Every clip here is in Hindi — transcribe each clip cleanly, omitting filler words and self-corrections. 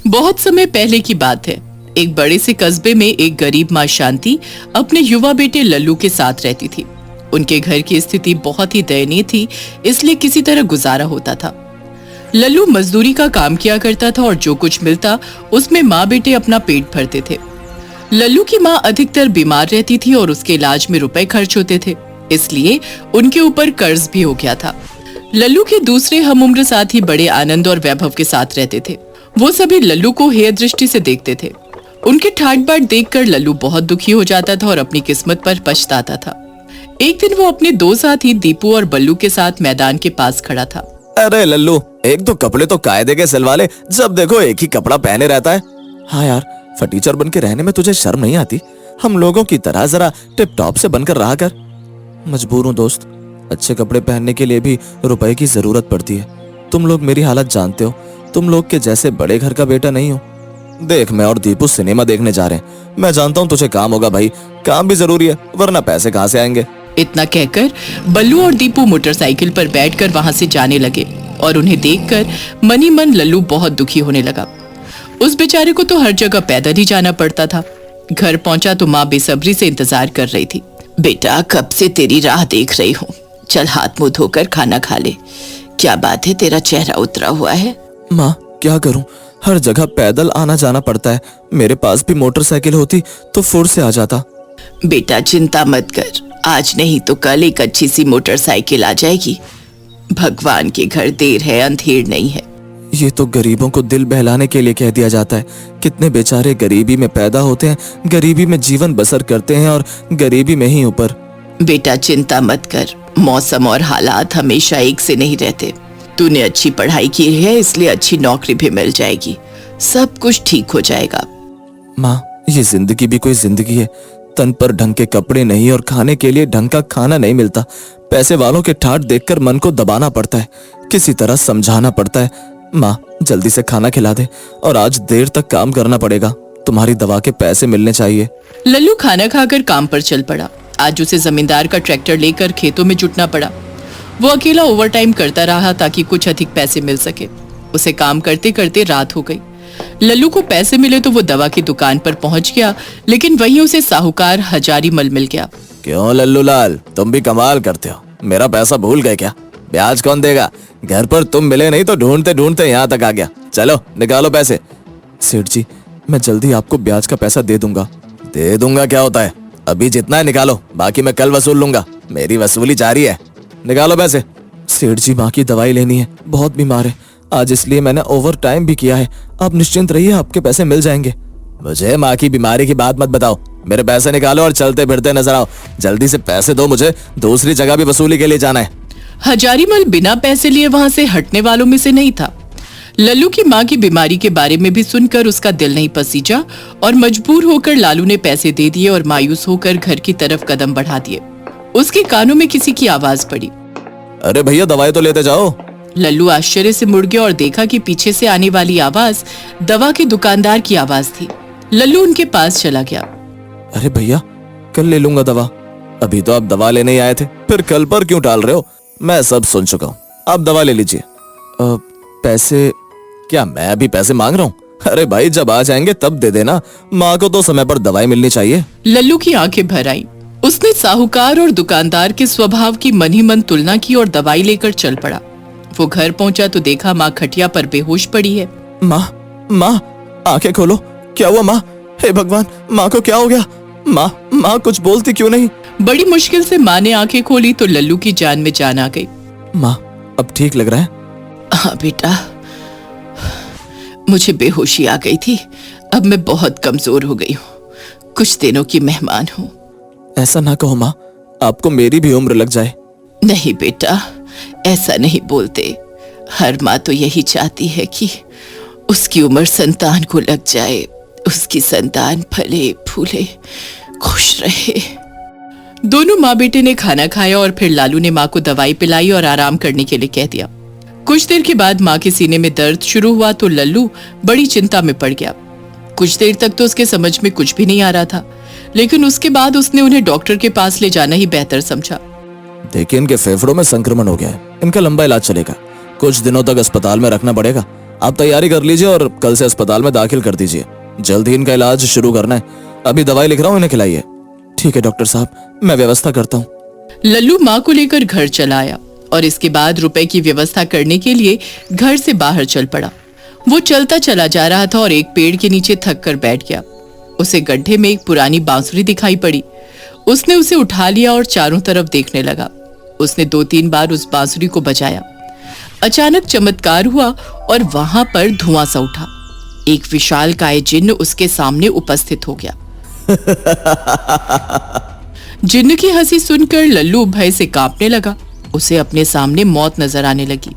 बहुत समय पहले की बात है। एक बड़े से कस्बे में एक गरीब माँ शांति अपने युवा बेटे लल्लू के साथ रहती थी। उनके घर की स्थिति बहुत ही दयनीय थी, इसलिए किसी तरह गुजारा होता था। लल्लू मजदूरी का काम किया करता था और जो कुछ मिलता उसमें माँ बेटे अपना पेट भरते थे। लल्लू की माँ अधिकतर बीमार रहती थी और उसके इलाज में रुपए खर्च होते थे, इसलिए उनके ऊपर कर्ज भी हो गया था। लल्लू के दूसरे हमउम्र साथी बड़े आनंद और वैभव के साथ रहते थे। वो सभी लल्लू को हेय दृष्टि से देखते थे। उनके ठाट बाट देखकर लल्लू बहुत दुखी हो जाता था और अपनी किस्मत पर पछताता था। एक दिन वो अपने दो साथी दीपू और बल्लू के साथ मैदान के पास खड़ा था। अरे लल्लू, एक तो कपड़े तो कायदे के सिलवा ले, जब देखो एक ही कपड़ा पहने रहता है। हाँ यार, फटीचर बन के रहने में तुझे शर्म नहीं आती? हम लोगों की तरह जरा टिप टॉप से बनकर रहा कर। मजबूर हूँ दोस्त, अच्छे कपड़े पहनने के लिए भी रुपए की जरूरत पड़ती है। तुम लोग मेरी हालत जानते हो, तुम लोग के जैसे बड़े घर का बेटा नहीं हूँ। देख, मैं और दीपू सिनेमा देखने जा रहे हैं। मैं जानता हूँ तुझे काम होगा भाई, काम भी जरूरी है, वरना पैसे कहाँ से आएंगे। इतना कहकर बल्लू और दीपू मोटरसाइकिल पर बैठकर वहां से जाने लगे और उन्हें देखकर मन ही मन लल्लू बहुत दुखी होने लगा। उस बेचारे को तो हर जगह पैदल ही जाना पड़ता था। घर पहुंचा तो माँ बेसब्री से इंतजार कर रही थी। बेटा, कब से तेरी राह देख रही हूँ, चल हाथ मुंह धोकर खाना खा ले। क्या बात है, तेरा चेहरा उतरा हुआ है? माँ, क्या करूँ, हर जगह पैदल आना जाना पड़ता है। मेरे पास भी मोटरसाइकिल होती तो फुर से आ जाता। बेटा चिंता मत कर, आज नहीं तो कल एक अच्छी सी मोटरसाइकिल आ जाएगी। भगवान के घर देर है अंधेर नहीं है। ये तो गरीबों को दिल बहलाने के लिए कह दिया जाता है। कितने बेचारे गरीबी में पैदा होते हैं, गरीबी में जीवन बसर करते हैं और गरीबी में ही ऊपर। बेटा चिंता मत कर, मौसम और हालात हमेशा एक से नहीं रहते। तूने अच्छी पढ़ाई की है, इसलिए अच्छी नौकरी भी मिल जाएगी, सब कुछ ठीक हो जाएगा। माँ, ये जिंदगी भी कोई जिंदगी है। तन पर ढंग के कपड़े नहीं और खाने के लिए ढंग का खाना नहीं मिलता। पैसे वालों के ठाट देखकर मन को दबाना पड़ता है, किसी तरह समझाना पड़ता है। माँ, जल्दी से खाना खिला दे, और आज देर तक काम करना पड़ेगा। तुम्हारी दवा के पैसे मिलने चाहिए। लल्लू खाना खाकर काम पर चल पड़ा। आज उसे जमींदार का ट्रैक्टर लेकर खेतों में जुटना पड़ा। वो अकेला ओवरटाइम करता रहा ताकि कुछ अधिक पैसे मिल सके। उसे काम करते करते रात हो गई। लल्लू को पैसे मिले तो वो दवा की दुकान पर पहुंच गया, लेकिन वहीं उसे साहूकार हजारी मल मिल गया। क्यों लल्लू लाल, तुम भी कमाल करते हो। मेरा पैसा भूल गए क्या? ब्याज कौन देगा? घर पर तुम मिले नहीं तो ढूंढते ढूंढते यहाँ तक आ गया। चलो निकालो पैसे। सेठ जी, मैं जल्दी आपको ब्याज का पैसा दे दूंगा। दे दूंगा क्या होता है? अभी जितना है निकालो, बाकी मैं कल वसूल लूंगा। मेरी वसूली जारी है, निकालो पैसे। सेठ जी, माँ की दवाई लेनी है, बहुत बीमार है आज, इसलिए मैंने ओवर टाइम भी किया है। आप निश्चिंत रहिए, आपके पैसे मिल जाएंगे। मुझे माँ की बीमारी की बात मत बताओ, मेरे पैसे निकालो और चलते फिरते नजर आओ। जल्दी से पैसे दो, मुझे दूसरी जगह भी वसूली के लिए जाना है। हजारीमल बिना पैसे लिए वहां से हटने वालों में से नहीं था। लल्लू की माँ की बीमारी के बारे में भी सुनकर उसका दिल नहीं पसीजा और मजबूर होकर लालू ने पैसे दे दिए और मायूस होकर घर की तरफ कदम बढ़ा दिए। उसके कानों में किसी की आवाज पड़ी। अरे भैया, दवाई तो लेते जाओ। लल्लू आश्चर्य से मुड़ गया और देखा कि पीछे से आने वाली आवाज दवा के दुकानदार की आवाज थी। लल्लू उनके पास चला गया। अरे भैया, कल ले लूंगा दवा। अभी तो आप दवा लेने ही आए थे, फिर कल पर क्यों टाल रहे हो? मैं सब सुन चुका हूँ, आप दवा ले लीजिए। पैसे? क्या मैं अभी पैसे मांग रहा हूँ? अरे भाई, जब आ जाएंगे तब दे देना। माँ को तो समय पर दवाई मिलनी चाहिए। लल्लू की आंखें भर आई। उसने साहूकार और दुकानदार के स्वभाव की मन ही मन तुलना की और दवाई लेकर चल पड़ा। वो घर पहुंचा तो देखा माँ खटिया पर बेहोश पड़ी है। माँ, आंखें खोलो। क्या हुआ माँ? हे भगवान, माँ को क्या हो गया? माँ कुछ बोलती क्यों नहीं? बड़ी मुश्किल से माँ ने आंखें खोली तो लल्लू की जान में जान आ गई। माँ, अब ठीक लग रहा है? हाँ बेटा, मुझे बेहोशी आ गई थी, अब मैं बहुत कमजोर हो गई हूँ, कुछ दिनों की मेहमान हूँ। ऐसा ना कहो माँ, आपको मेरी भी उम्र लग जाए। नहीं बेटा, ऐसा नहीं बोलते। हर माँ तो यही चाहती है कि उसकी उम्र संतान को लग जाए, उसकी संतान फले फूले खुश रहे। दोनों माँ बेटे ने खाना खाया और फिर लालू ने माँ को दवाई पिलाई और आराम करने के लिए कह दिया। कुछ देर के बाद माँ के सीने में दर्द शुरू हुआ तो लल्लू बड़ी चिंता में पड़ गया। कुछ देर तक तो उसके समझ में कुछ भी नहीं आ रहा था, लेकिन उसके बाद उसने उन्हें डॉक्टर के पास ले जाना ही बेहतर समझा। देखिए, इनके फेफड़ों में संक्रमण हो गया है, इनका लंबा इलाज चलेगा, कुछ दिनों तक अस्पताल में रखना पड़ेगा। आप तैयारी कर लीजिए और कल से अस्पताल में दाखिल कर दीजिए। जल्द ही इनका इलाज शुरू करना है। अभी दवाई लिख रहा हूँ, इन्हें खिलाइए। ठीक है डॉक्टर साहब, मैं व्यवस्था करता हूँ। लल्लू माँ को लेकर घर चला आया और इसके बाद रुपए की व्यवस्था करने के लिए घर से बाहर चल पड़ा। वो चलता चला जा रहा था और एक पेड़ के नीचे थक कर बैठ गया। उसे गड्ढे में एक पुरानी बांसुरी दिखाई पड़ी। उसने उसे उठा लिया और चारों तरफ देखने लगा। उसने 2-3 बार उस बांसुरी को बजाया। अचानक चमत्कार हुआ और वहां पर धुआं सा उठा। एक विशालकाय जिन्न उसके सामने उपस्थित हो गया। जिन्न की हंसी सुनकर लल्लू भय से कांपने लगा। उसे अपने सामने मौत नजर आने लगी।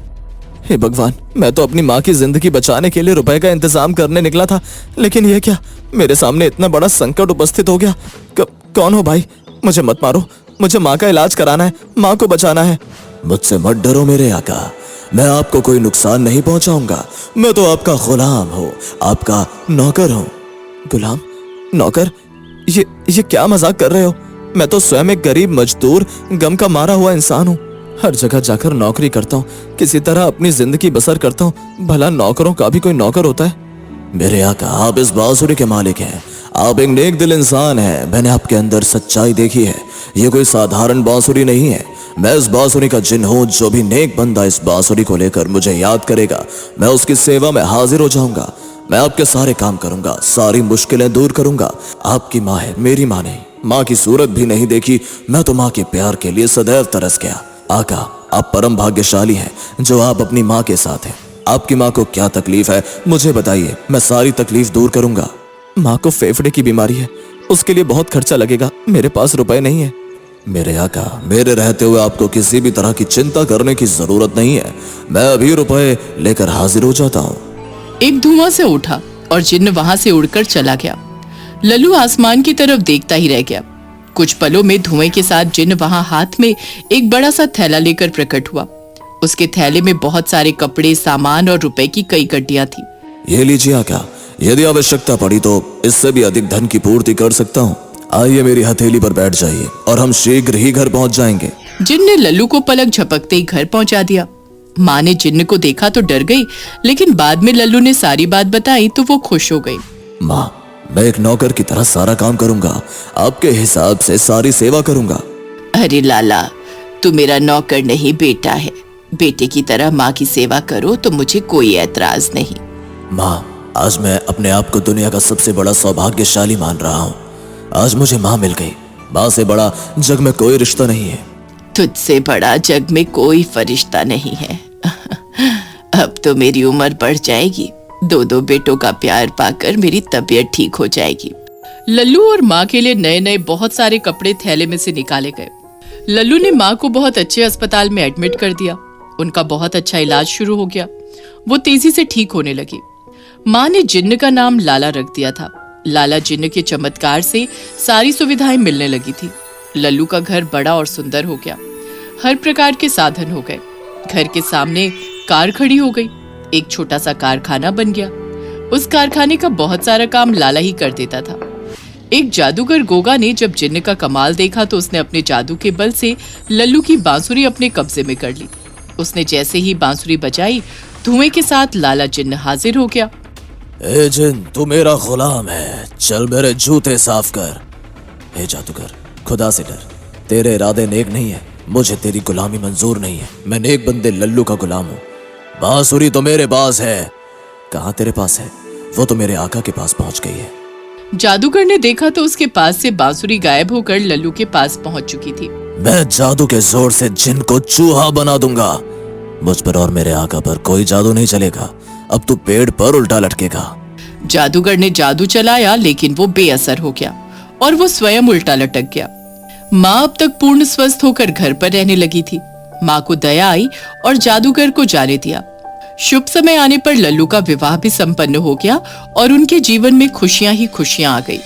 हे भगवान, मैं तो अपनी माँ की जिंदगी बचाने के लिए रुपए का इंतजाम करने निकला था, लेकिन ये क्या, मेरे सामने इतना बड़ा संकट उपस्थित हो गया। कौन हो भाई? मुझे मत मारो, मुझे माँ का इलाज कराना है, माँ को बचाना है। मुझसे मत डरो मेरे आका, मैं आपको कोई नुकसान नहीं पहुंचाऊंगा। मैं तो आपका गुलाम हूँ, आपका नौकर हूँ। गुलाम? नौकर? ये क्या मजाक कर रहे हो? मैं तो स्वयं एक गरीब मजदूर, गम का मारा हुआ इंसान हूँ। हर जगह जाकर नौकरी करता हूँ, किसी तरह अपनी जिंदगी बसर करता हूँ। भला नौकरों का भी कोई नौकर होता है? मेरे आका, आप इस बांसुरी के मालिक हैं, आप एक नेक दिल इंसान हैं। मैंने आपके अंदर सच्चाई देखी है। ये कोई साधारण बांसुरी नहीं है। मैं इस बांसुरी का जिन हूँ। जो भी नेक बंदा इस बांसुरी को लेकर मुझे याद करेगा, मैं उसकी सेवा में हाजिर हो जाऊंगा। मैं आपके सारे काम करूंगा, सारी मुश्किलें दूर करूंगा। आपकी माँ है, मेरी माँ नहीं। माँ की सूरत भी नहीं देखी, मैं तो माँ के प्यार के लिए सदैव तरस गया। आका, आप परम भाग्यशाली हैं जो आप अपनी माँ के साथ हैं। आपकी माँ को क्या तकलीफ है मुझे बताइए, मैं सारी तकलीफ दूर करूंगा। माँ को फेफड़े की बीमारी है, उसके लिए बहुत खर्चा लगेगा। मेरे पास रुपए नहीं है। मेरे आका, मेरे रहते हुए आपको किसी भी तरह की चिंता करने की जरूरत नहीं है। मैं अभी रुपए लेकर हाजिर हो जाता हूँ। एक धुआं से उठा और जिन्न वहां से उड़कर चला गया। लल्लू आसमान की तरफ देखता ही रह गया। कुछ पलों में धुएं के साथ जिन्न वहां हाथ में एक बड़ा सा थैला लेकर प्रकट हुआ। उसके थैले में बहुत सारे कपड़े, सामान और रुपए की कई गड्डियां थी। ये लीजिए आका, यदि आवश्यकता पड़ी तो इससे भी अधिक धन की पूर्ति कर सकता हूँ। आइए मेरी हथेली पर बैठ जाइए और हम शीघ्र ही घर पहुँच जाएंगे। जिन्न ने लल्लू को पलक झपकते ही घर पहुंचा दिया। माँ ने जिन्न को देखा तो डर गई, लेकिन बाद में लल्लू ने सारी बात बताई तो वो खुश हो गई। माँ, मैं एक नौकर की तरह सारा काम करूंगा, आपके हिसाब से सारी सेवा करूंगा। अरे लाला, तू मेरा नौकर नहीं बेटा है। बेटे की तरह माँ की सेवा करो तो मुझे कोई ऐतराज नहीं। माँ, आज मैं अपने आप को दुनिया का सबसे बड़ा सौभाग्यशाली मान रहा हूँ। आज मुझे माँ मिल गई। माँ से बड़ा जग में कोई रिश्ता नहीं है। तुझसे बड़ा जग में कोई फरिश्ता नहीं है। अब तो मेरी उम्र बढ़ जाएगी। 2 बेटों का प्यार पाकर मेरी तबीयत ठीक हो जाएगी। लल्लू और माँ के लिए नए नए बहुत सारे कपड़े थैले में से निकाले गए। लल्लू ने माँ को बहुत अच्छे अस्पताल में एडमिट कर दिया। उनका बहुत अच्छा इलाज शुरू हो गया। वो तेजी से ठीक होने लगी। माँ ने जिन्न का नाम लाला रख दिया था। लाला जिन्न के चमत्कार से सारी सुविधाएं मिलने लगी थी। लल्लू का घर बड़ा और सुंदर हो गया। हर प्रकार के साधन हो गए। घर के सामने कार खड़ी हो गई। एक छोटा सा कारखाना बन गया। उस कारखाने का बहुत सारा काम लाला ही कर देता था। एक जादूगर गोगा ने जब जिन्न का कमाल देखा तो उसने अपने जादू के बल से लल्लू की बांसुरी अपने कब्जे में कर ली। उसने जैसे ही बांसुरी बजाई, धुएं के साथ लाला जिन्न हाजिर हो गया। ए जिन, तू मेरा गुलाम है, चल मेरे जूते साफ कर। हे जादूगर, खुदा से डर, तेरे इरादे नेक नहीं है। मुझे तेरी गुलामी मंजूर नहीं है। मैं नेक बंदे लल्लू का गुलाम हूँ। बांसुरी तो मेरे पास है। कहाँ तेरे पास है? वो तो मेरे आका के पास पहुंच गई है। जादूगर ने देखा तो उसके पास से बांसुरी गायब होकर लल्लू के पास पहुंच चुकी थी। मैं जादू के जोर से जिन को चूहा बना दूंगा। मुझ पर और मेरे आका पर कोई जादू नहीं चलेगा। अब तू पेड़ पर उल्टा लटकेगा। जादूगर ने जादू चलाया, लेकिन वो बेअसर हो गया और वो स्वयं उल्टा लटक गया। माँ अब तक पूर्ण स्वस्थ होकर घर पर रहने लगी थी। माँ को दया आई और जादूगर को जाने दिया। शुभ समय आने पर लल्लू का विवाह भी संपन्न हो गया और उनके जीवन में खुशियां ही खुशियां आ गई।